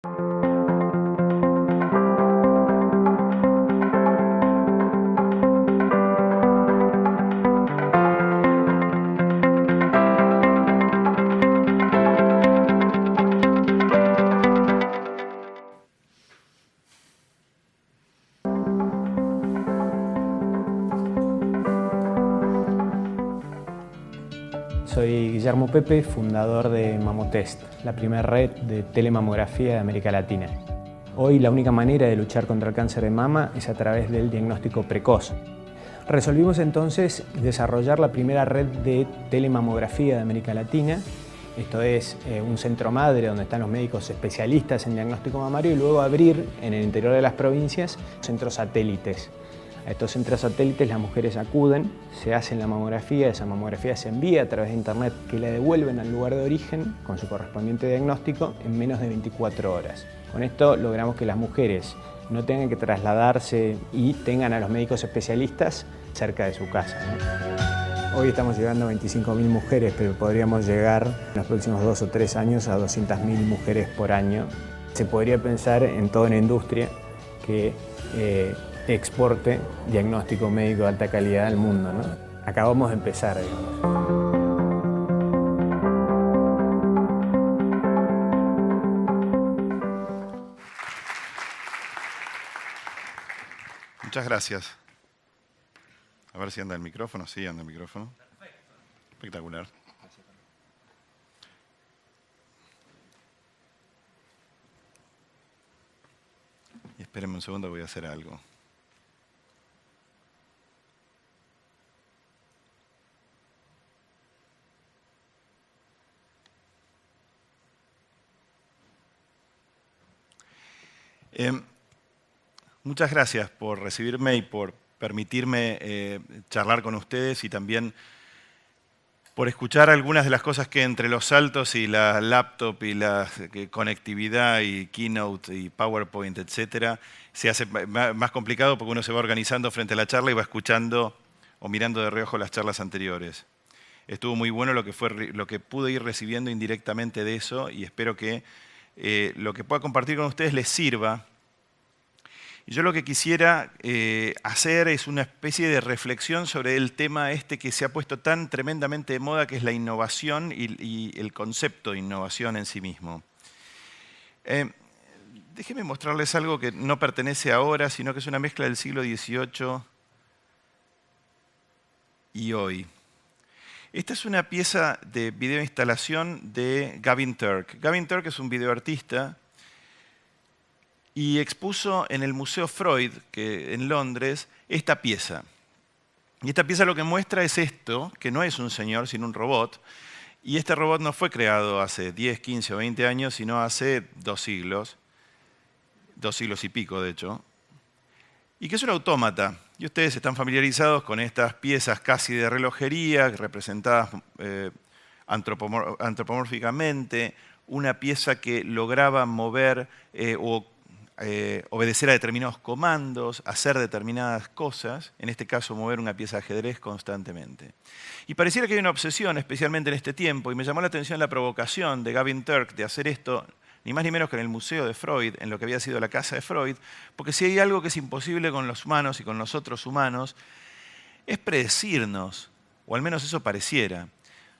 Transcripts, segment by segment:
Soy Guillermo Pepe, fundador de Mamotest, la primera red de telemamografía de América Latina. Hoy la única manera de luchar contra el cáncer de mama es a través del diagnóstico precoz. Resolvimos entonces desarrollar la primera red de telemamografía de América Latina. Esto es un centro madre donde están los médicos especialistas en diagnóstico mamario y luego abrir en el interior de las provincias centros satélites. A estos centros satélites las mujeres acuden, se hacen la mamografía, esa mamografía se envía a través de internet que la devuelven al lugar de origen con su correspondiente diagnóstico en menos de 24 horas. Con esto logramos que las mujeres no tengan que trasladarse y tengan a los médicos especialistas cerca de su casa, ¿no? Hoy estamos llegando a 25.000 mujeres, pero podríamos llegar en los próximos 2 o 3 años a 200.000 mujeres por año. Se podría pensar en toda una industria que exporte diagnóstico médico de alta calidad al mundo, ¿no? Acabamos de empezar, digamos. Muchas gracias. A ver si anda el micrófono. Sí, anda el micrófono. Perfecto. Espectacular. Y espérenme un segundo, voy a hacer algo. Muchas gracias por recibirme y por permitirme charlar con ustedes y también por escuchar algunas de las cosas que entre los saltos y la laptop y la conectividad y Keynote y PowerPoint, etcétera, se hace más complicado porque uno se va organizando frente a la charla y va escuchando o mirando de reojo las charlas anteriores. Estuvo muy bueno lo que pude ir recibiendo indirectamente de eso y espero que lo que pueda compartir con ustedes les sirva. Y yo lo que quisiera hacer es una especie de reflexión sobre el tema este que se ha puesto tan tremendamente de moda, que es la innovación y el concepto de innovación en sí mismo. Déjenme mostrarles algo que no pertenece ahora, sino que es una mezcla del siglo XVIII y hoy. Esta es una pieza de videoinstalación de Gavin Turk. Gavin Turk es un videoartista y expuso en el Museo Freud, en Londres, esta pieza. Y esta pieza lo que muestra es esto, que no es un señor, sino un robot. Y este robot no fue creado hace 10, 15 o 20 años, sino hace 2 siglos y pico, de hecho. Y que es un autómata. Y ustedes están familiarizados con estas piezas casi de relojería, representadas antropomórficamente, una pieza que lograba mover obedecer a determinados comandos, hacer determinadas cosas, en este caso mover una pieza de ajedrez constantemente. Y pareciera que hay una obsesión, especialmente en este tiempo, y me llamó la atención la provocación de Gavin Turk de hacer esto, ni más ni menos que en el Museo de Freud, en lo que había sido la casa de Freud, porque si hay algo que es imposible con los humanos y con nosotros humanos, es predecirnos, o al menos eso pareciera.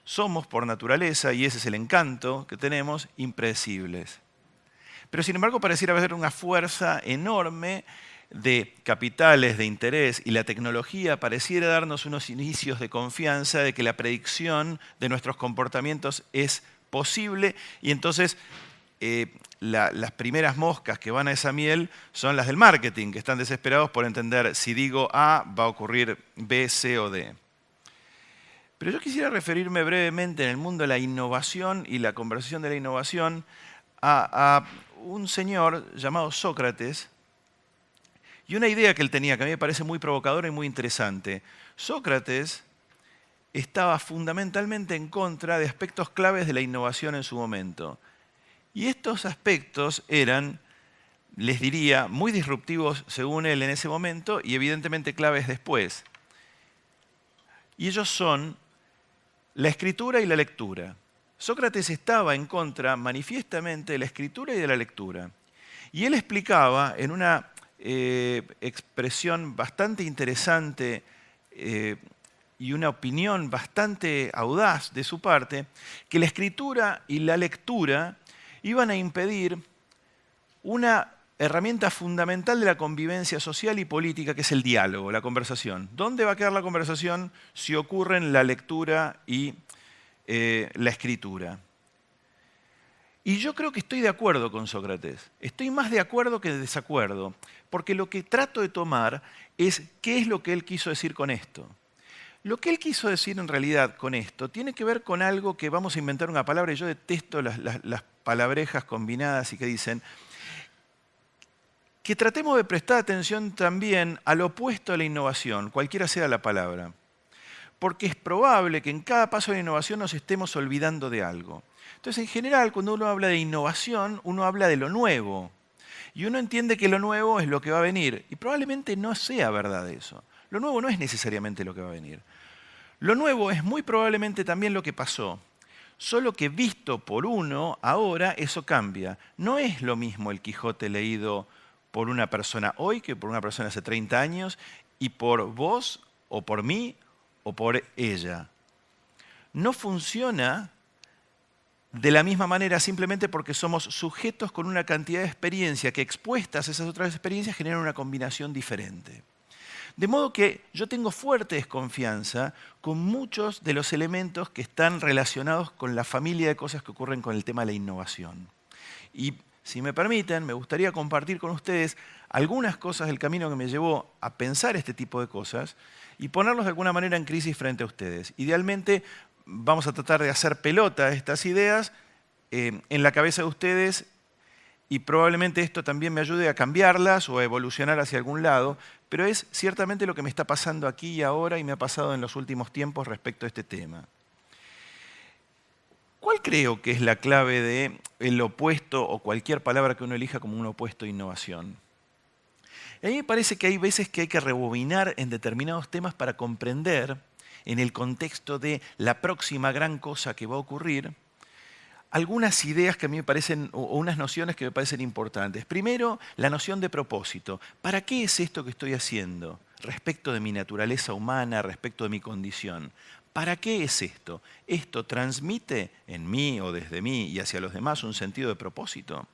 Somos por naturaleza, y ese es el encanto que tenemos, impredecibles. Pero sin embargo pareciera haber una fuerza enorme de capitales, de interés, y la tecnología pareciera darnos unos inicios de confianza de que la predicción de nuestros comportamientos es posible, y entonces las primeras moscas que van a esa miel son las del marketing, que están desesperados por entender si digo A va a ocurrir B, C o D. Pero yo quisiera referirme brevemente en el mundo de la innovación y la conversación de la innovación a un señor llamado Sócrates y una idea que él tenía que a mí me parece muy provocadora y muy interesante. Sócrates estaba fundamentalmente en contra de aspectos claves de la innovación en su momento. Y estos aspectos eran, les diría, muy disruptivos según él en ese momento y evidentemente claves después. Y ellos son la escritura y la lectura. Sócrates estaba en contra manifiestamente de la escritura y de la lectura. Y él explicaba en una expresión bastante interesante y una opinión bastante audaz de su parte, que la escritura y la lectura iban a impedir una herramienta fundamental de la convivencia social y política, que es el diálogo, la conversación. ¿Dónde va a quedar la conversación si ocurren la lectura y la escritura? Y yo creo que estoy de acuerdo con Sócrates. Estoy más de acuerdo que de desacuerdo, porque lo que trato de tomar es qué es lo que él quiso decir con esto. Lo que él quiso decir en realidad con esto tiene que ver con algo que vamos a inventar una palabra, y yo detesto las palabrejas combinadas y que dicen que tratemos de prestar atención también al opuesto de la innovación, cualquiera sea la palabra. Porque es probable que en cada paso de la innovación nos estemos olvidando de algo. Entonces, en general, cuando uno habla de innovación, uno habla de lo nuevo. Y uno entiende que lo nuevo es lo que va a venir. Y probablemente no sea verdad eso. Lo nuevo no es necesariamente lo que va a venir. Lo nuevo es muy probablemente también lo que pasó. Solo que visto por uno, ahora eso cambia. No es lo mismo el Quijote leído por una persona hoy que por una persona hace 30 años y por vos o por mí o por ella. No funciona de la misma manera simplemente porque somos sujetos con una cantidad de experiencia que expuestas a esas otras experiencias generan una combinación diferente. De modo que yo tengo fuerte desconfianza con muchos de los elementos que están relacionados con la familia de cosas que ocurren con el tema de la innovación. Y si me permiten, me gustaría compartir con ustedes algunas cosas del camino que me llevó a pensar este tipo de cosas y ponerlos de alguna manera en crisis frente a ustedes. Idealmente vamos a tratar de hacer pelota estas ideas en la cabeza de ustedes y probablemente esto también me ayude a cambiarlas o a evolucionar hacia algún lado, pero es ciertamente lo que me está pasando aquí y ahora y me ha pasado en los últimos tiempos respecto a este tema. ¿Cuál creo que es la clave del opuesto o cualquier palabra que uno elija como un opuesto a innovación? A mí me parece que hay veces que hay que rebobinar en determinados temas para comprender, en el contexto de la próxima gran cosa que va a ocurrir, algunas ideas que a mí me parecen, o unas nociones que me parecen importantes. Primero, la noción de propósito. ¿Para qué es esto que estoy haciendo? Respecto de mi naturaleza humana, respecto de mi condición. ¿Para qué es esto? ¿Esto transmite en mí o desde mí y hacia los demás un sentido de propósito?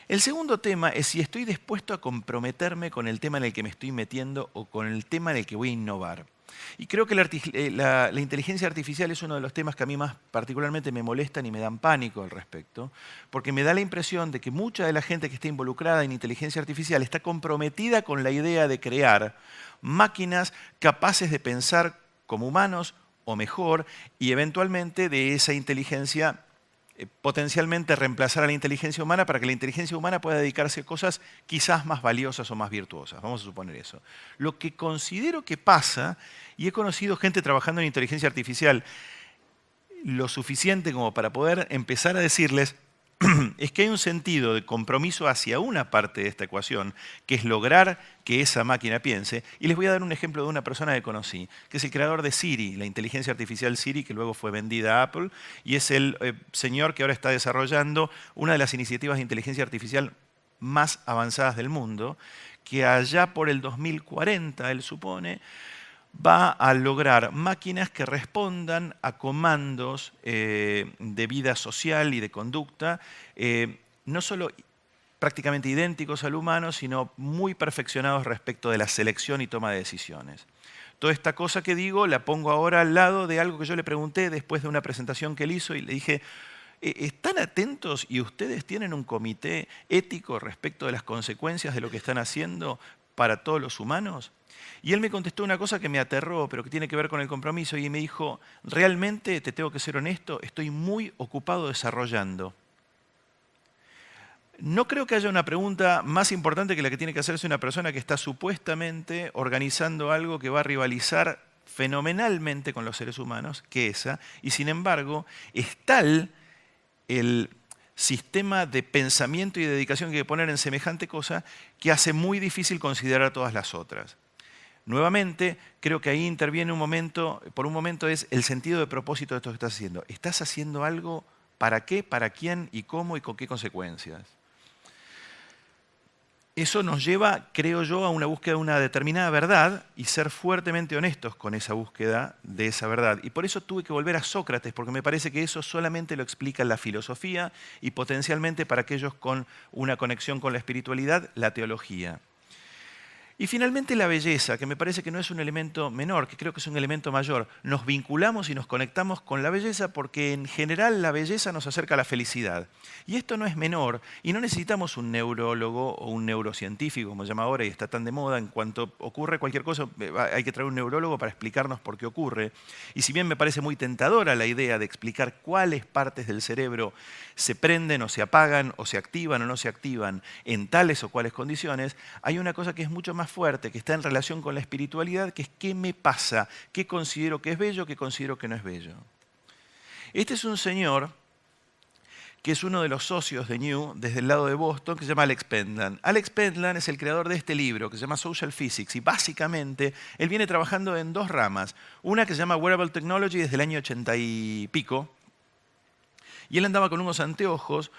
El segundo tema es si estoy dispuesto a comprometerme con el tema en el que me estoy metiendo o con el tema en el que voy a innovar. Y creo que la inteligencia artificial es uno de los temas que a mí más particularmente me molestan y me dan pánico al respecto, porque me da la impresión de que mucha de la gente que está involucrada en inteligencia artificial está comprometida con la idea de crear máquinas capaces de pensar como humanos o mejor, y eventualmente de esa inteligencia potencialmente reemplazar a la inteligencia humana para que la inteligencia humana pueda dedicarse a cosas quizás más valiosas o más virtuosas. Vamos a suponer eso. Lo que considero que pasa, y he conocido gente trabajando en inteligencia artificial lo suficiente como para poder empezar a decirles, es que hay un sentido de compromiso hacia una parte de esta ecuación, que es lograr que esa máquina piense. Y les voy a dar un ejemplo de una persona que conocí, que es el creador de Siri, la inteligencia artificial Siri, que luego fue vendida a Apple, y es el señor que ahora está desarrollando una de las iniciativas de inteligencia artificial más avanzadas del mundo, que allá por el 2040, él supone, va a lograr máquinas que respondan a comandos de vida social y de conducta, no solo prácticamente idénticos al humano, sino muy perfeccionados respecto de la selección y toma de decisiones. Toda esta cosa que digo la pongo ahora al lado de algo que yo le pregunté después de una presentación que él hizo y le dije, ¿están atentos y ustedes tienen un comité ético respecto de las consecuencias de lo que están haciendo para todos los humanos? Y él me contestó una cosa que me aterró, pero que tiene que ver con el compromiso, y me dijo, realmente, te tengo que ser honesto, estoy muy ocupado desarrollando. No creo que haya una pregunta más importante que la que tiene que hacerse una persona que está supuestamente organizando algo que va a rivalizar fenomenalmente con los seres humanos, que esa, y sin embargo, es tal el sistema de pensamiento y dedicación que hay que poner en semejante cosa que hace muy difícil considerar todas las otras. Nuevamente, creo que ahí interviene por un momento es el sentido de propósito de esto que estás haciendo. ¿Estás haciendo algo para qué, para quién y cómo y con qué consecuencias? Eso nos lleva, creo yo, a una búsqueda de una determinada verdad y ser fuertemente honestos con esa búsqueda de esa verdad. Y por eso tuve que volver a Sócrates, porque me parece que eso solamente lo explica la filosofía y potencialmente para aquellos con una conexión con la espiritualidad, la teología. Y finalmente la belleza, que me parece que no es un elemento menor, que creo que es un elemento mayor. Nos vinculamos y nos conectamos con la belleza porque en general la belleza nos acerca a la felicidad. Y esto no es menor, y no necesitamos un neurólogo o un neurocientífico, como se llama ahora y está tan de moda. En cuanto ocurre cualquier cosa, hay que traer un neurólogo para explicarnos por qué ocurre. Y si bien me parece muy tentadora la idea de explicar cuáles partes del cerebro se prenden o se apagan o se activan o no se activan en tales o cuales condiciones, hay una cosa que es mucho más fuerte, que está en relación con la espiritualidad, que es qué me pasa, qué considero que es bello, qué considero que no es bello. Este es un señor que es uno de los socios de New desde el lado de Boston, que se llama Alex Pentland. Alex Pentland es el creador de este libro que se llama Social Physics y básicamente él viene trabajando en dos ramas. Una que se llama Wearable Technology desde el año 80 y pico, y él andaba con unos anteojos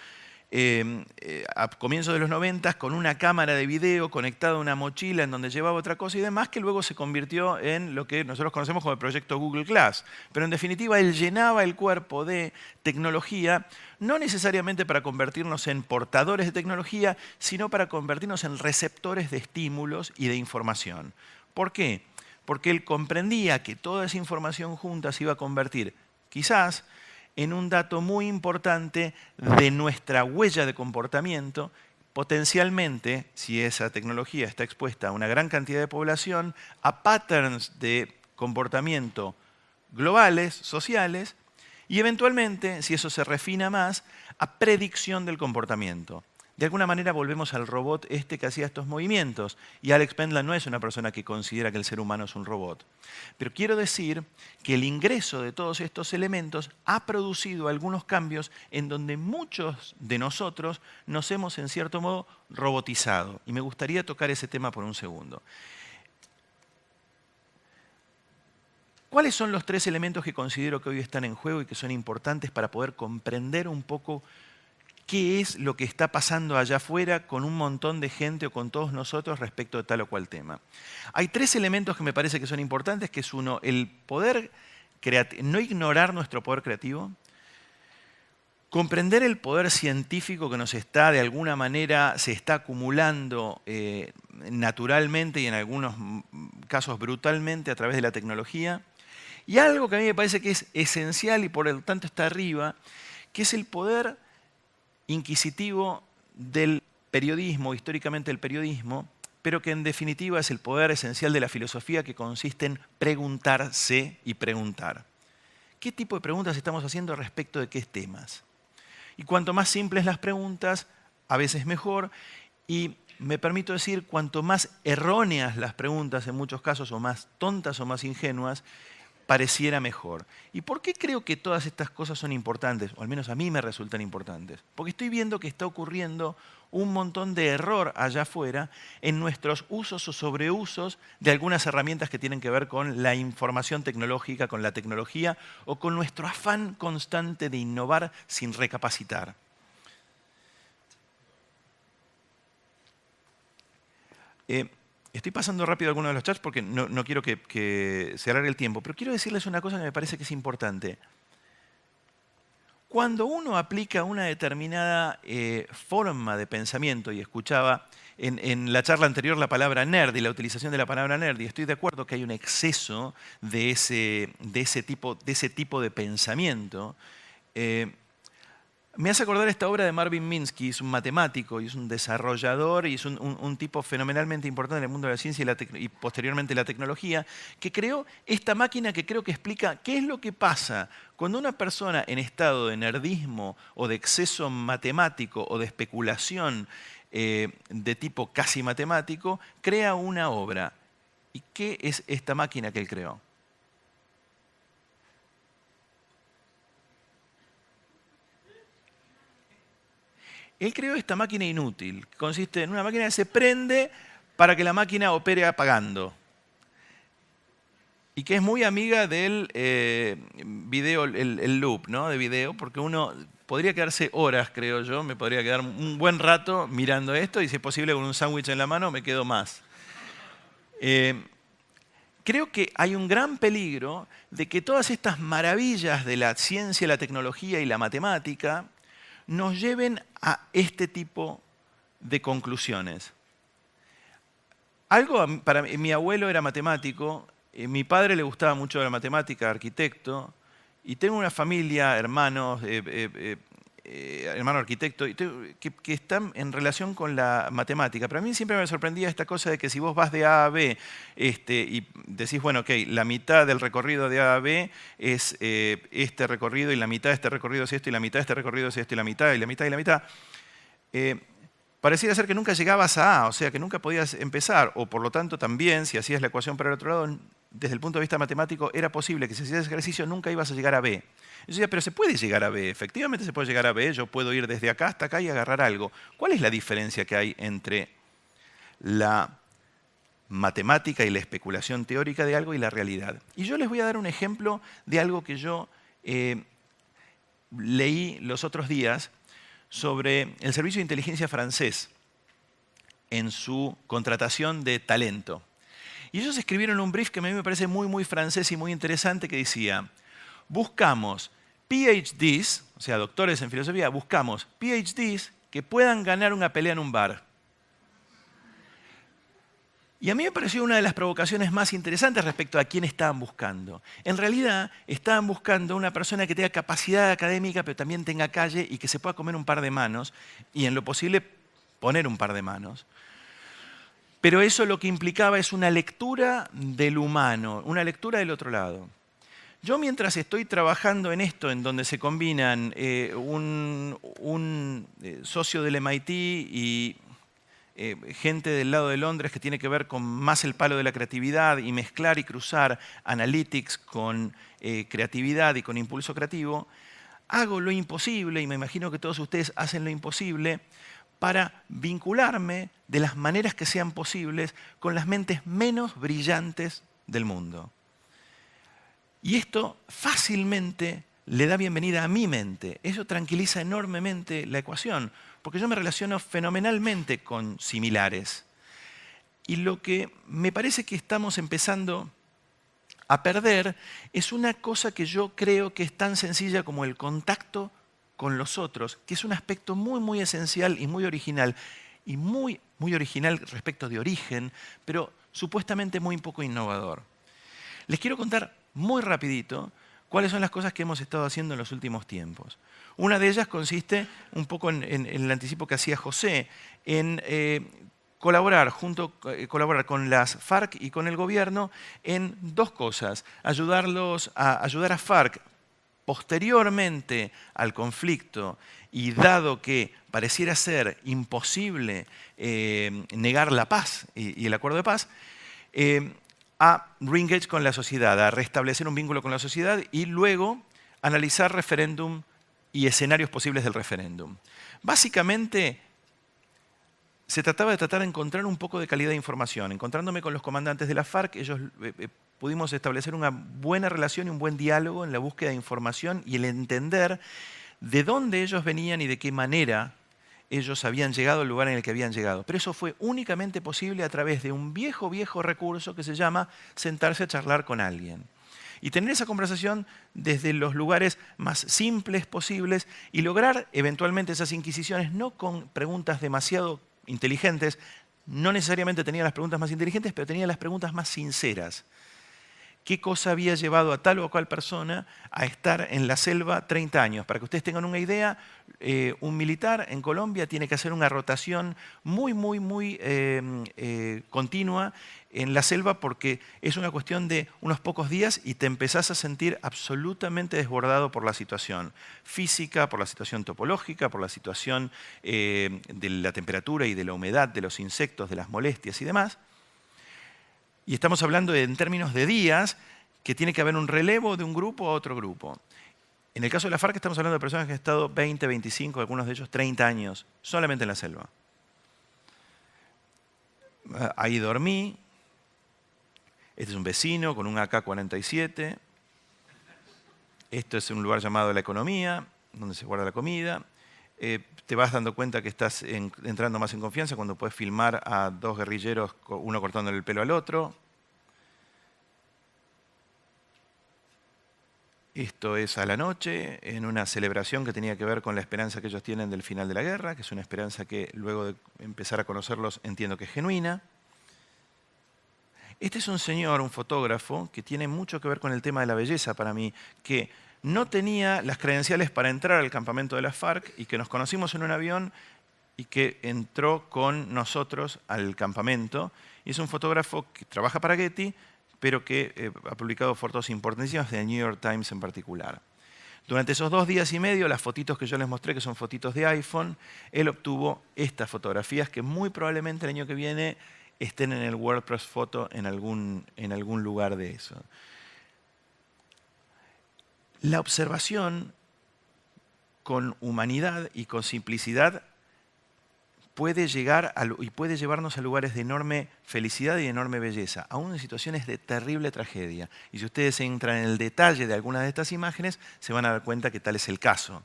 a comienzos de los 90 con una cámara de video conectada a una mochila en donde llevaba otra cosa y demás, que luego se convirtió en lo que nosotros conocemos como el proyecto Google Glass. Pero en definitiva él llenaba el cuerpo de tecnología, no necesariamente para convertirnos en portadores de tecnología, sino para convertirnos en receptores de estímulos y de información. ¿Por qué? Porque él comprendía que toda esa información junta se iba a convertir, quizás, en un dato muy importante de nuestra huella de comportamiento, potencialmente, si esa tecnología está expuesta a una gran cantidad de población, a patterns de comportamiento globales, sociales, y eventualmente, si eso se refina más, a predicción del comportamiento. De alguna manera volvemos al robot este que hacía estos movimientos. Y Alex Pentland no es una persona que considera que el ser humano es un robot. Pero quiero decir que el ingreso de todos estos elementos ha producido algunos cambios en donde muchos de nosotros nos hemos, en cierto modo, robotizado. Y me gustaría tocar ese tema por un segundo. ¿Cuáles son los tres elementos que considero que hoy están en juego y que son importantes para poder comprender un poco qué es lo que está pasando allá afuera con un montón de gente o con todos nosotros respecto de tal o cual tema? Hay tres elementos que me parece que son importantes, que es uno, el poder no ignorar nuestro poder creativo, comprender el poder científico que nos está, de alguna manera, se está acumulando naturalmente y en algunos casos brutalmente a través de la tecnología, y algo que a mí me parece que es esencial y por lo tanto está arriba, que es el poder inquisitivo del periodismo, históricamente el periodismo, pero que en definitiva es el poder esencial de la filosofía que consiste en preguntarse y preguntar. ¿Qué tipo de preguntas estamos haciendo respecto de qué temas? Y cuanto más simples las preguntas, a veces mejor, y me permito decir, cuanto más erróneas las preguntas en muchos casos, o más tontas o más ingenuas, pareciera mejor. ¿Y por qué creo que todas estas cosas son importantes? O al menos a mí me resultan importantes. Porque estoy viendo que está ocurriendo un montón de error allá afuera en nuestros usos o sobreusos de algunas herramientas que tienen que ver con la información tecnológica, con la tecnología o con nuestro afán constante de innovar sin recapacitar. Estoy pasando rápido algunos de los chats porque no quiero que se alargue el tiempo, pero quiero decirles una cosa que me parece que es importante. Cuando uno aplica una determinada forma de pensamiento, y escuchaba en la charla anterior la palabra nerd y la utilización de la palabra nerd, y estoy de acuerdo que hay un exceso de ese tipo de pensamiento, me hace acordar esta obra de Marvin Minsky, es un matemático y es un desarrollador y es un tipo fenomenalmente importante en el mundo de la ciencia y posteriormente la tecnología, que creó esta máquina que creo que explica qué es lo que pasa cuando una persona en estado de nerdismo o de exceso matemático o de especulación de tipo casi matemático crea una obra. ¿Y qué es esta máquina que él creó? Él creó esta máquina inútil, que consiste en una máquina que se prende para que la máquina opere apagando. y que es muy amiga del video, el loop, ¿no? De video, porque uno podría quedarse horas, creo yo, me podría quedar un buen rato mirando esto y si es posible con un sándwich en la mano me quedo más. Creo que hay un gran peligro de que todas estas maravillas de la ciencia, la tecnología y la matemática nos lleven a este tipo de conclusiones. Mi abuelo era matemático, mi padre le gustaba mucho la matemática, arquitecto, y tengo una familia, hermano arquitecto, que están en relación con la matemática. Pero a mí siempre me sorprendía esta cosa de que si vos vas de A a B y decís, bueno, ok, la mitad del recorrido de A a B es este recorrido, y la mitad de este recorrido es esto, y la mitad de este recorrido es esto, y la mitad, y la mitad, y la mitad. Pareciera ser que nunca llegabas a A, o sea, que nunca podías empezar, o por lo tanto también, si hacías la ecuación para el otro lado, desde el punto de vista matemático, era posible que si hacías ese ejercicio nunca ibas a llegar a B. Yo decía, pero se puede llegar a B, efectivamente se puede llegar a B, yo puedo ir desde acá hasta acá y agarrar algo. ¿Cuál es la diferencia que hay entre la matemática y la especulación teórica de algo y la realidad? Y yo les voy a dar un ejemplo de algo que yo leí los otros días sobre el servicio de inteligencia francés en su contratación de talento. Y ellos escribieron un brief que a mí me parece muy, muy francés y muy interesante, que decía: buscamos PhDs, o sea, doctores en filosofía, buscamos PhDs que puedan ganar una pelea en un bar. Y a mí me pareció una de las provocaciones más interesantes respecto a quién estaban buscando. En realidad, estaban buscando una persona que tenga capacidad académica, pero también tenga calle y que se pueda comer un par de manos, y en lo posible poner un par de manos. Pero eso lo que implicaba es una lectura del humano, una lectura del otro lado. Yo mientras estoy trabajando en esto, en donde se combinan un socio del MIT y gente del lado de Londres que tiene que ver con más el palo de la creatividad y mezclar y cruzar analytics con creatividad y con impulso creativo, hago lo imposible, y me imagino que todos ustedes hacen lo imposible, para vincularme de las maneras que sean posibles con las mentes menos brillantes del mundo. Y esto fácilmente le da bienvenida a mi mente. Eso tranquiliza enormemente la ecuación, porque yo me relaciono fenomenalmente con similares. Y lo que me parece que estamos empezando a perder es una cosa que yo creo que es tan sencilla como el contacto con los otros, que es un aspecto muy, muy esencial y muy original. Y muy, muy original respecto de origen, pero supuestamente muy poco innovador. Les quiero contar muy rapidito cuáles son las cosas que hemos estado haciendo en los últimos tiempos. Una de ellas consiste, un poco en el anticipo que hacía José, en colaborar con las FARC y con el gobierno en dos cosas: ayudar a FARC posteriormente al conflicto, y dado que pareciera ser imposible negar la paz y el acuerdo de paz, a re-engage con la sociedad, a restablecer un vínculo con la sociedad, y luego analizar referéndum y escenarios posibles del referéndum. Básicamente, se trataba de encontrar un poco de calidad de información. Encontrándome con los comandantes de la FARC, ellos pudimos establecer una buena relación y un buen diálogo en la búsqueda de información y el entender de dónde ellos venían y de qué manera ellos habían llegado al lugar en el que habían llegado. Pero eso fue únicamente posible a través de un viejo, viejo recurso que se llama sentarse a charlar con alguien. Y tener esa conversación desde los lugares más simples posibles y lograr eventualmente esas inquisiciones, no con preguntas demasiado inteligentes. No necesariamente tenía las preguntas más inteligentes, pero tenía las preguntas más sinceras. ¿Qué cosa había llevado a tal o cual persona a estar en la selva 30 años? Para que ustedes tengan una idea, un militar en Colombia tiene que hacer una rotación muy, muy, muy continua en la selva, porque es una cuestión de unos pocos días y te empezás a sentir absolutamente desbordado por la situación física, por la situación topológica, por la situación de la temperatura y de la humedad, de los insectos, de las molestias y demás. Y estamos hablando en términos de días, que tiene que haber un relevo de un grupo a otro grupo. En el caso de la FARC estamos hablando de personas que han estado 20, 25, algunos de ellos 30 años, solamente en la selva. Ahí dormí, Este es un vecino con un AK-47. Esto es un lugar llamado La Economía, donde se guarda la comida. Te vas dando cuenta que estás entrando más en confianza cuando puedes filmar a dos guerrilleros, uno cortándole el pelo al otro. Esto es a la noche, en una celebración que tenía que ver con la esperanza que ellos tienen del final de la guerra, que es una esperanza que luego de empezar a conocerlos entiendo que es genuina. Este es un señor, un fotógrafo, que tiene mucho que ver con el tema de la belleza para mí, que no tenía las credenciales para entrar al campamento de las FARC y que nos conocimos en un avión y que entró con nosotros al campamento. Y es un fotógrafo que trabaja para Getty, pero que ha publicado fotos importantísimas de New York Times en particular. Durante esos 2 días y medio, las fotitos que yo les mostré, que son fotitos de iPhone, él obtuvo estas fotografías que muy probablemente el año que viene estén en el WordPress Photo en algún lugar de eso. La observación con humanidad y con simplicidad puede llevarnos a lugares de enorme felicidad y de enorme belleza, aún en situaciones de terrible tragedia. Y si ustedes entran en el detalle de algunas de estas imágenes, se van a dar cuenta que tal es el caso.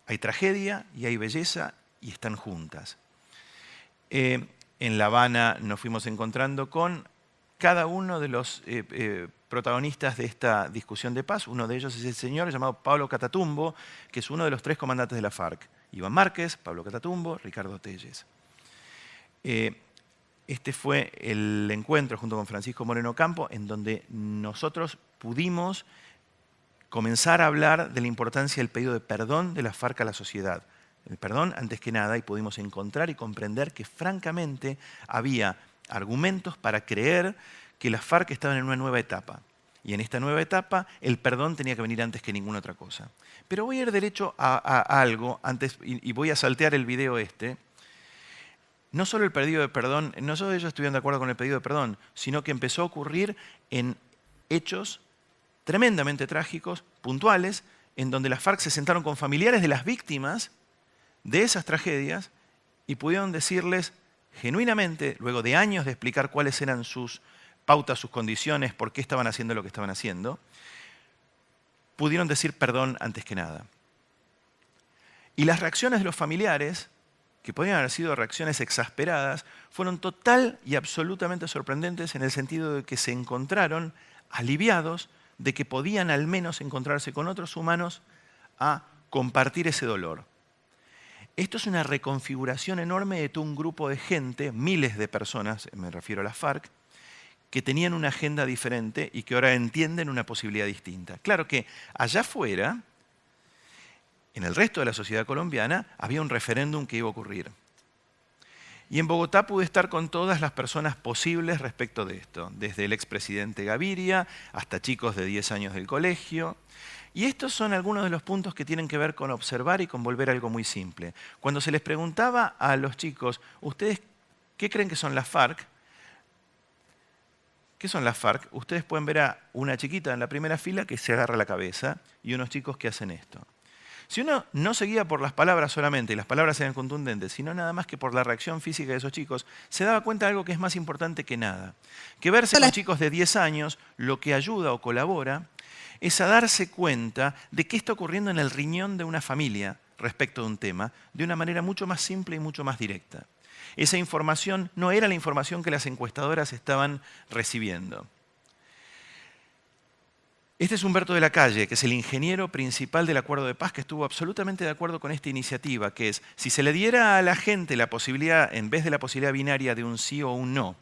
Hay tragedia y hay belleza y están juntas. En La Habana nos fuimos encontrando con cada uno de los protagonistas de esta discusión de paz. Uno de ellos es el señor llamado Pablo Catatumbo, que es uno de los 3 comandantes de la FARC. Iván Márquez, Pablo Catatumbo, Ricardo Telles. Este fue el encuentro junto con Francisco Moreno Campo en donde nosotros pudimos comenzar a hablar de la importancia del pedido de perdón de la FARC a la sociedad. El perdón antes que nada, y pudimos encontrar y comprender que francamente había argumentos para creer que las FARC estaban en una nueva etapa. Y en esta nueva etapa el perdón tenía que venir antes que ninguna otra cosa. Pero voy a ir derecho a algo antes, y voy a saltear el video este. No solo el pedido de perdón, no solo ellos estuvieron de acuerdo con el pedido de perdón, sino que empezó a ocurrir en hechos tremendamente trágicos, puntuales, en donde las FARC se sentaron con familiares de las víctimas de esas tragedias y pudieron decirles genuinamente, luego de años de explicar cuáles eran sus pautas, sus condiciones, por qué estaban haciendo lo que estaban haciendo, pudieron decir perdón antes que nada. Y las reacciones de los familiares, que podían haber sido reacciones exasperadas, fueron total y absolutamente sorprendentes en el sentido de que se encontraron aliviados de que podían al menos encontrarse con otros humanos a compartir ese dolor. Esto es una reconfiguración enorme de todo un grupo de gente, miles de personas, me refiero a las FARC, que tenían una agenda diferente y que ahora entienden una posibilidad distinta. Claro que allá afuera, en el resto de la sociedad colombiana, había un referéndum que iba a ocurrir. Y en Bogotá pude estar con todas las personas posibles respecto de esto, desde el expresidente Gaviria hasta chicos de 10 años del colegio. Y estos son algunos de los puntos que tienen que ver con observar y con volver a algo muy simple. Cuando se les preguntaba a los chicos, ¿ustedes qué creen que son las FARC? ¿Qué son las FARC? Ustedes pueden ver a una chiquita en la primera fila que se agarra la cabeza y unos chicos que hacen esto. Si uno no seguía por las palabras solamente, y las palabras eran contundentes, sino nada más que por la reacción física de esos chicos, se daba cuenta de algo que es más importante que nada. Que verse con chicos de 10 años lo que ayuda o colabora es a darse cuenta de qué está ocurriendo en el riñón de una familia respecto de un tema, de una manera mucho más simple y mucho más directa. Esa información no era la información que las encuestadoras estaban recibiendo. Este es Humberto de la Calle, que es el ingeniero principal del Acuerdo de Paz, que estuvo absolutamente de acuerdo con esta iniciativa, que es, si se le diera a la gente la posibilidad, en vez de la posibilidad binaria de un sí o un no,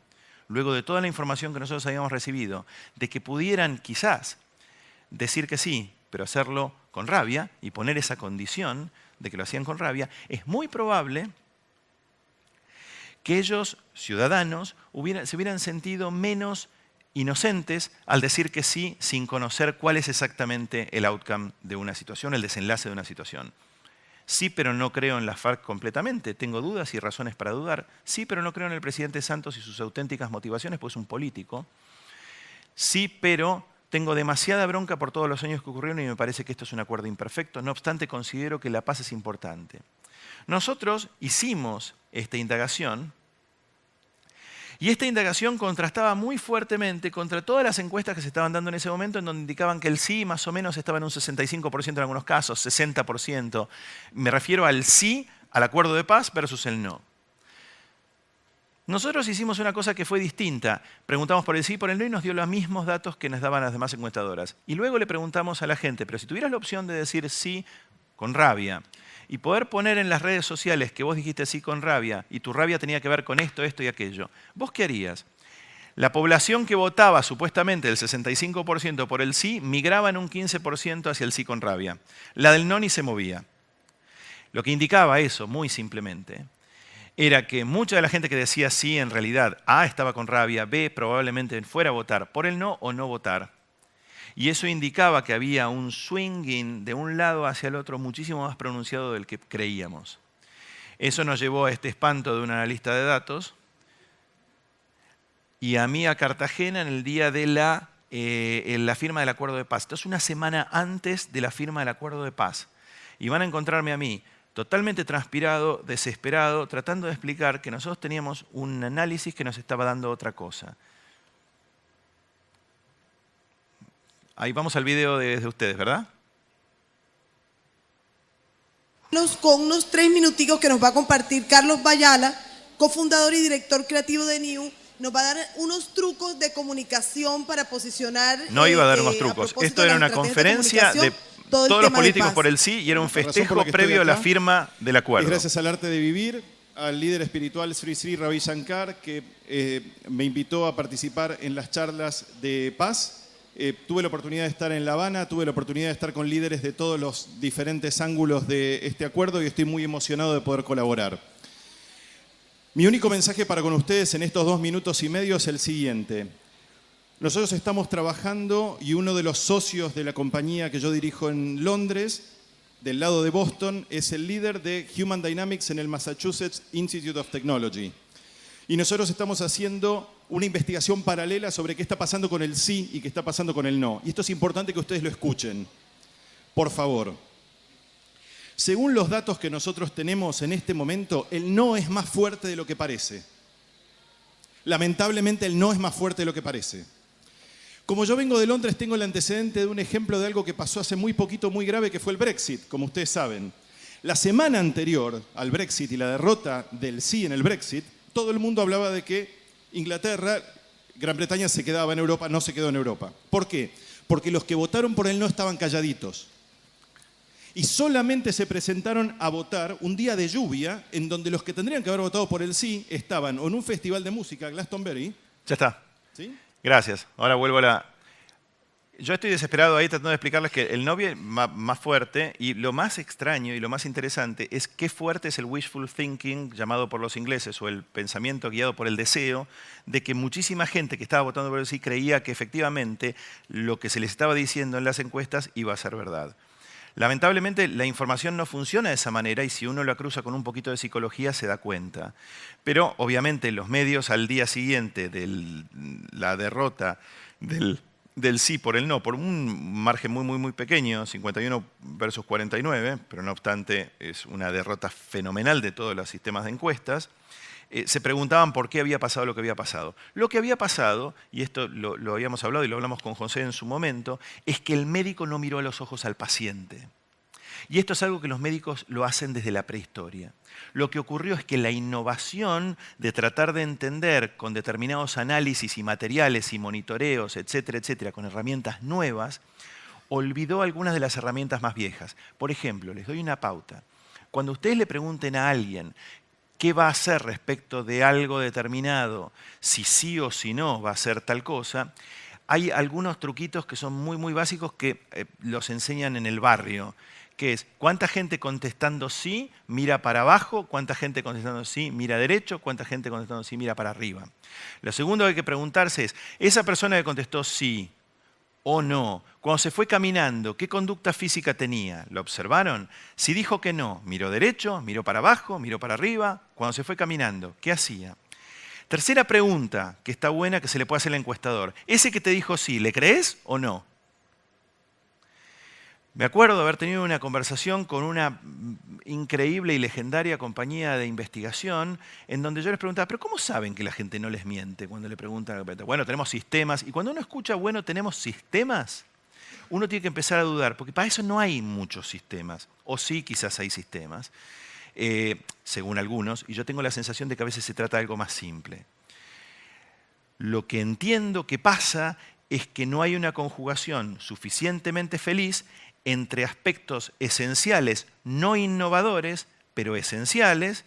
luego de toda la información que nosotros habíamos recibido, de que pudieran quizás decir que sí, pero hacerlo con rabia y poner esa condición de que lo hacían con rabia, es muy probable que ellos, ciudadanos, se hubieran sentido menos inocentes al decir que sí sin conocer cuál es exactamente el outcome de una situación, el desenlace de una situación. Sí, pero no creo en la FARC completamente. Tengo dudas y razones para dudar. Sí, pero no creo en el presidente Santos y sus auténticas motivaciones, pues es un político. Sí, pero tengo demasiada bronca por todos los años que ocurrieron y me parece que esto es un acuerdo imperfecto. No obstante, considero que la paz es importante. Nosotros hicimos esta indagación Y esta indagación contrastaba muy fuertemente contra todas las encuestas que se estaban dando en ese momento, en donde indicaban que el sí más o menos estaba en un 65% en algunos casos, 60%. Me refiero al sí al acuerdo de paz versus el no. Nosotros hicimos una cosa que fue distinta. Preguntamos por el sí y por el no y nos dio los mismos datos que nos daban las demás encuestadoras. Y luego le preguntamos a la gente, pero si tuvieras la opción de decir sí con rabia y poder poner en las redes sociales que vos dijiste sí con rabia y tu rabia tenía que ver con esto, esto y aquello, ¿vos qué harías? La población que votaba supuestamente del 65% por el sí migraba en un 15% hacia el sí con rabia. La del no ni se movía. Lo que indicaba eso, muy simplemente, era que mucha de la gente que decía sí, en realidad, A, estaba con rabia, B, probablemente fuera a votar por el no o no votar. Y eso indicaba que había un swinging de un lado hacia el otro muchísimo más pronunciado del que creíamos. Eso nos llevó a este espanto de un analista de datos y a mí a Cartagena en el día de la firma del acuerdo de paz. Esto es una semana antes de la firma del acuerdo de paz. Y van a encontrarme a mí totalmente transpirado, desesperado, tratando de explicar que nosotros teníamos un análisis que nos estaba dando otra cosa. Ahí vamos al video de ustedes, ¿verdad? Con unos 3 minuticos que nos va a compartir Carlos Bayala, cofundador y director creativo de NIU, nos va a dar unos trucos de comunicación para posicionar... No iba a dar unos trucos. Esto era una conferencia de todos los políticos por el sí y era un festejo previo a la firma del acuerdo. Es gracias al arte de vivir, al líder espiritual Sri Sri Ravi Shankar, que me invitó a participar en las charlas de paz. Tuve la oportunidad de estar en La Habana, tuve la oportunidad de estar con líderes de todos los diferentes ángulos de este acuerdo y estoy muy emocionado de poder colaborar. Mi único mensaje para con ustedes en estos 2 minutos y medio es el siguiente. Nosotros estamos trabajando y uno de los socios de la compañía que yo dirijo en Londres, del lado de Boston, es el líder de Human Dynamics en el Massachusetts Institute of Technology. Y nosotros estamos haciendo una investigación paralela sobre qué está pasando con el sí y qué está pasando con el no. Y esto es importante que ustedes lo escuchen. Por favor. Según los datos que nosotros tenemos en este momento, el no es más fuerte de lo que parece. Lamentablemente el no es más fuerte de lo que parece. Como yo vengo de Londres, tengo el antecedente de un ejemplo de algo que pasó hace muy poquito, muy grave, que fue el Brexit, como ustedes saben. La semana anterior al Brexit y la derrota del sí en el Brexit, todo el mundo hablaba de que Inglaterra, Gran Bretaña se quedaba en Europa, no se quedó en Europa. ¿Por qué? Porque los que votaron por el no estaban calladitos. Y solamente se presentaron a votar un día de lluvia en donde los que tendrían que haber votado por el sí estaban o en un festival de música, Glastonbury. Ya está. ¿Sí? Gracias. Ahora vuelvo a la... Yo estoy desesperado ahí tratando de explicarles que el no viene más fuerte y lo más extraño y lo más interesante es qué fuerte es el wishful thinking, llamado por los ingleses, o el pensamiento guiado por el deseo, de que muchísima gente que estaba votando por el sí creía que efectivamente lo que se les estaba diciendo en las encuestas iba a ser verdad. Lamentablemente la información no funciona de esa manera y si uno la cruza con un poquito de psicología se da cuenta. Pero obviamente los medios al día siguiente de la derrota del sí por el no, por un margen muy pequeño, 51 versus 49, pero no obstante es una derrota fenomenal de todos los sistemas de encuestas, se preguntaban por qué había pasado lo que había pasado. Lo que había pasado, y esto lo habíamos hablado y lo hablamos con José en su momento, es que el médico no miró a los ojos al paciente. Y esto es algo que los médicos lo hacen desde la prehistoria. Lo que ocurrió es que la innovación de tratar de entender con determinados análisis y materiales y monitoreos, etcétera, etcétera, con herramientas nuevas, olvidó algunas de las herramientas más viejas. Por ejemplo, les doy una pauta. Cuando ustedes le pregunten a alguien qué va a hacer respecto de algo determinado, si sí o si no va a hacer tal cosa, hay algunos truquitos que son muy básicos que los enseñan en el barrio, que es cuánta gente contestando sí mira para abajo, cuánta gente contestando sí mira derecho, cuánta gente contestando sí mira para arriba. Lo segundo que hay que preguntarse es, esa persona que contestó sí o no, cuando se fue caminando, ¿qué conducta física tenía? ¿Lo observaron? Si dijo que no, miró derecho, miró para abajo, miró para arriba. Cuando se fue caminando, ¿qué hacía? Tercera pregunta, que está buena, que se le puede hacer al encuestador. ¿Ese que te dijo sí, le crees o no? Me acuerdo de haber tenido una conversación con una increíble y legendaria compañía de investigación en donde yo les preguntaba, ¿pero cómo saben que la gente no les miente cuando le preguntan? Bueno, tenemos sistemas. Y cuando uno escucha, bueno, tenemos sistemas, uno tiene que empezar a dudar, porque para eso no hay muchos sistemas. O sí, quizás hay sistemas, según algunos, y yo tengo la sensación de que a veces se trata de algo más simple. Lo que entiendo que pasa es que no hay una conjugación suficientemente feliz entre aspectos esenciales, no innovadores, pero esenciales,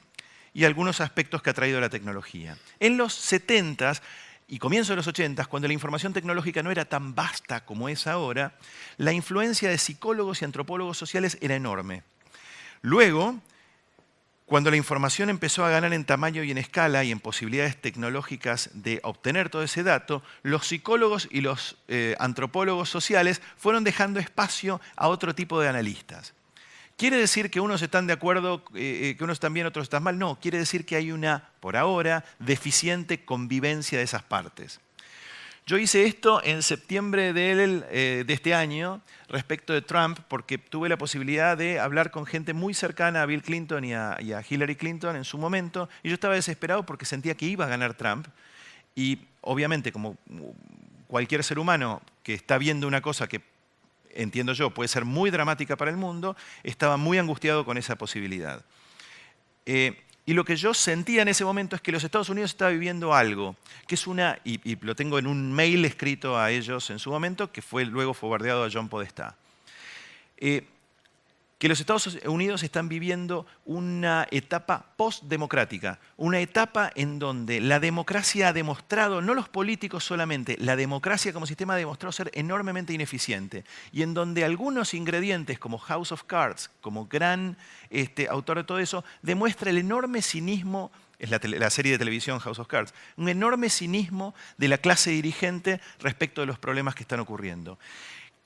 y algunos aspectos que ha traído la tecnología. En los 70s y comienzo de los 80s, cuando la información tecnológica no era tan vasta como es ahora, la influencia de psicólogos y antropólogos sociales era enorme. Luego, cuando la información empezó a ganar en tamaño y en escala y en posibilidades tecnológicas de obtener todo ese dato, los psicólogos y los antropólogos sociales fueron dejando espacio a otro tipo de analistas. ¿Quiere decir que unos están de acuerdo, que unos están bien, otros están mal? No, quiere decir que hay una, por ahora, deficiente convivencia de esas partes. Yo hice esto en septiembre de este año respecto de Trump porque tuve la posibilidad de hablar con gente muy cercana a Bill Clinton y a Hillary Clinton en su momento y yo estaba desesperado porque sentía que iba a ganar Trump y obviamente como cualquier ser humano que está viendo una cosa que entiendo yo puede ser muy dramática para el mundo, estaba muy angustiado con esa posibilidad. Y lo que yo sentía en ese momento es que los Estados Unidos estaba viviendo algo, que es y lo tengo en un mail escrito a ellos en su momento, que luego fue bombardeado a John Podestá. Que los Estados Unidos están viviendo una etapa postdemocrática, una etapa en donde la democracia ha demostrado, no los políticos solamente, la democracia como sistema ha demostrado ser enormemente ineficiente y en donde algunos ingredientes como House of Cards, como gran autor de todo eso, demuestra el enorme cinismo, es la serie de televisión House of Cards, un enorme cinismo de la clase dirigente respecto de los problemas que están ocurriendo.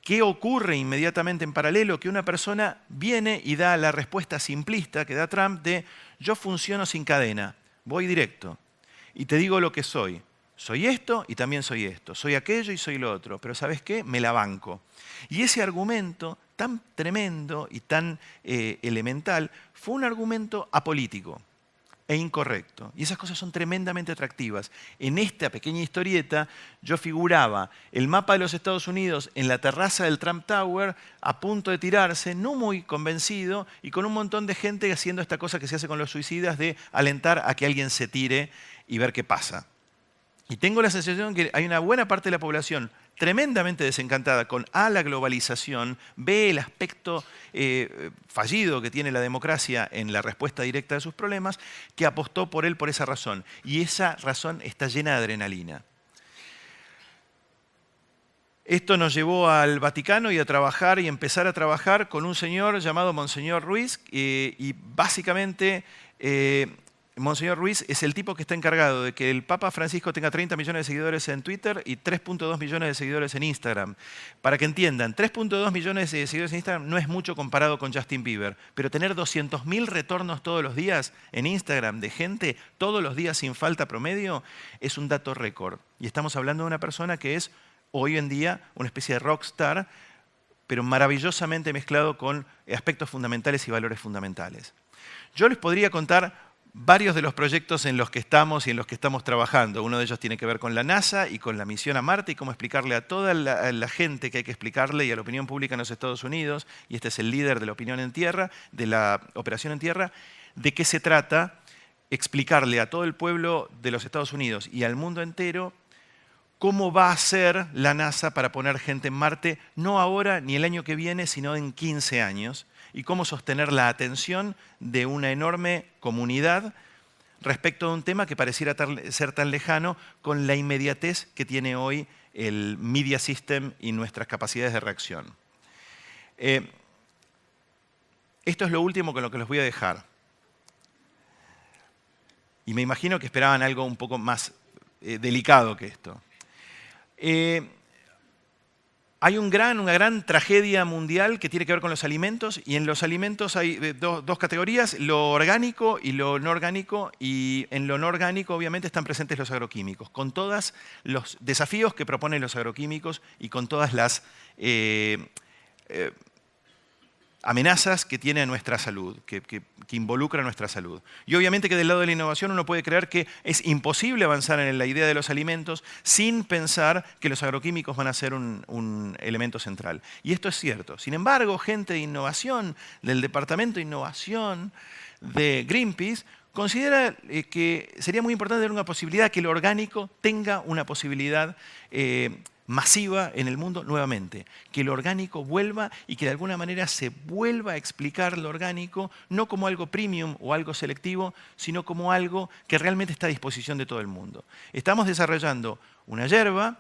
¿Qué ocurre inmediatamente en paralelo? Que una persona viene y da la respuesta simplista que da Trump de yo funciono sin cadena, voy directo y te digo lo que soy. Soy esto y también soy esto, soy aquello y soy lo otro, pero ¿sabes qué? Me la banco. Y ese argumento tan tremendo y tan elemental fue un argumento apolítico e incorrecto. Y esas cosas son tremendamente atractivas. En esta pequeña historieta yo figuraba el mapa de los Estados Unidos en la terraza del Trump Tower a punto de tirarse, no muy convencido y con un montón de gente haciendo esta cosa que se hace con los suicidas de alentar a que alguien se tire y ver qué pasa. Y tengo la sensación que hay una buena parte de la población tremendamente desencantada con la globalización, ve el aspecto fallido que tiene la democracia en la respuesta directa de sus problemas, que apostó por él por esa razón. Y esa razón está llena de adrenalina. Esto nos llevó al Vaticano y a trabajar y empezar a trabajar con un señor llamado Monseñor Ruiz y básicamente Monseñor Ruiz es el tipo que está encargado de que el Papa Francisco tenga 30 millones de seguidores en Twitter y 3.2 millones de seguidores en Instagram. Para que entiendan, 3.2 millones de seguidores en Instagram no es mucho comparado con Justin Bieber, pero tener 200.000 retornos todos los días en Instagram de gente, todos los días sin falta promedio, es un dato récord. Y estamos hablando de una persona que es hoy en día una especie de rockstar, pero maravillosamente mezclado con aspectos fundamentales y valores fundamentales. Yo les podría contar varios de los proyectos en los que estamos y en los que estamos trabajando. Uno de ellos tiene que ver con la NASA y con la misión a Marte y cómo explicarle a toda la gente que hay que explicarle y a la opinión pública en los Estados Unidos, y este es el líder de la opinión en tierra, de la operación en tierra, de qué se trata, explicarle a todo el pueblo de los Estados Unidos y al mundo entero cómo va a ser la NASA para poner gente en Marte, no ahora ni el año que viene, sino en 15 años, y cómo sostener la atención de una enorme comunidad respecto de un tema que pareciera ser tan lejano con la inmediatez que tiene hoy el media system y nuestras capacidades de reacción. Esto es lo último con lo que los voy a dejar. Y me imagino que esperaban algo un poco más delicado que esto. Hay una gran tragedia mundial que tiene que ver con los alimentos, y en los alimentos hay dos categorías, lo orgánico y lo no orgánico, y en lo no orgánico obviamente están presentes los agroquímicos, con todos los desafíos que proponen los agroquímicos y con todas las amenazas que tiene a nuestra salud, que involucra a nuestra salud. Y obviamente que del lado de la innovación uno puede creer que es imposible avanzar en la idea de los alimentos sin pensar que los agroquímicos van a ser un elemento central. Y esto es cierto. Sin embargo, gente de innovación, del Departamento de Innovación de Greenpeace, considera que sería muy importante tener una posibilidad que lo orgánico tenga una posibilidad masiva en el mundo nuevamente, que lo orgánico vuelva y que de alguna manera se vuelva a explicar lo orgánico no como algo premium o algo selectivo, sino como algo que realmente está a disposición de todo el mundo. Estamos desarrollando una yerba,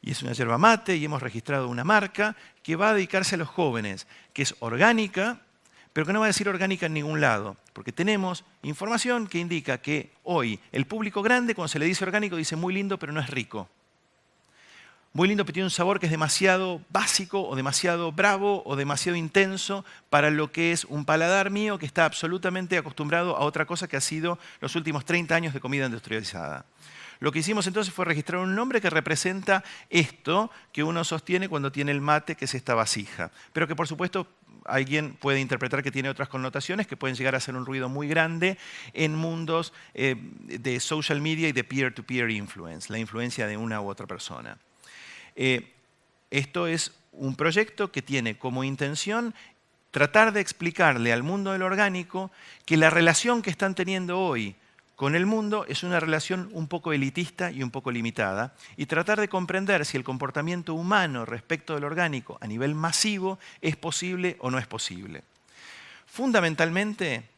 y es una yerba mate, y hemos registrado una marca que va a dedicarse a los jóvenes, que es orgánica, pero que no va a decir orgánica en ningún lado, porque tenemos información que indica que hoy el público grande, cuando se le dice orgánico, dice muy lindo, pero no es rico. Muy lindo, pero tiene un sabor que es demasiado básico o demasiado bravo o demasiado intenso para lo que es un paladar mío que está absolutamente acostumbrado a otra cosa que ha sido los últimos 30 años de comida industrializada. Lo que hicimos entonces fue registrar un nombre que representa esto que uno sostiene cuando tiene el mate, que es esta vasija. Pero que por supuesto alguien puede interpretar que tiene otras connotaciones que pueden llegar a hacer un ruido muy grande en mundos de social media y de peer-to-peer influence, la influencia de una u otra persona. Esto es un proyecto que tiene como intención tratar de explicarle al mundo del orgánico que la relación que están teniendo hoy con el mundo es una relación un poco elitista y un poco limitada, y tratar de comprender si el comportamiento humano respecto del orgánico a nivel masivo es posible o no es posible. Fundamentalmente,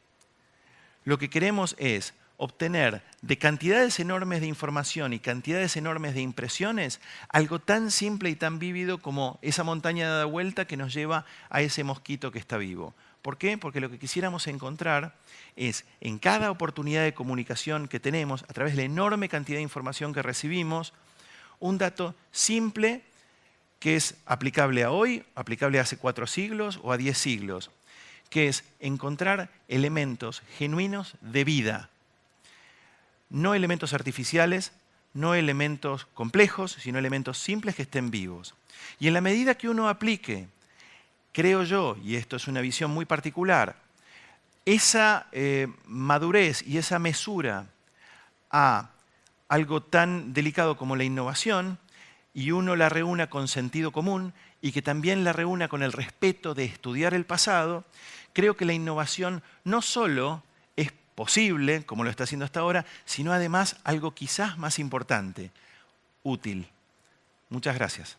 lo que queremos es obtener de cantidades enormes de información y cantidades enormes de impresiones algo tan simple y tan vívido como esa montaña dada vuelta que nos lleva a ese mosquito que está vivo. ¿Por qué? Porque lo que quisiéramos encontrar es, en cada oportunidad de comunicación que tenemos, a través de la enorme cantidad de información que recibimos, un dato simple que es aplicable a hoy, aplicable a hace 4 siglos o a 10 siglos, que es encontrar elementos genuinos de vida. No elementos artificiales, no elementos complejos, sino elementos simples que estén vivos. Y en la medida que uno aplique, creo yo, y esto es una visión muy particular, esa madurez y esa mesura a algo tan delicado como la innovación, y uno la reúna con sentido común y que también la reúna con el respeto de estudiar el pasado, creo que la innovación no solo es posible, como lo está haciendo hasta ahora, sino además algo quizás más importante, útil. Muchas gracias.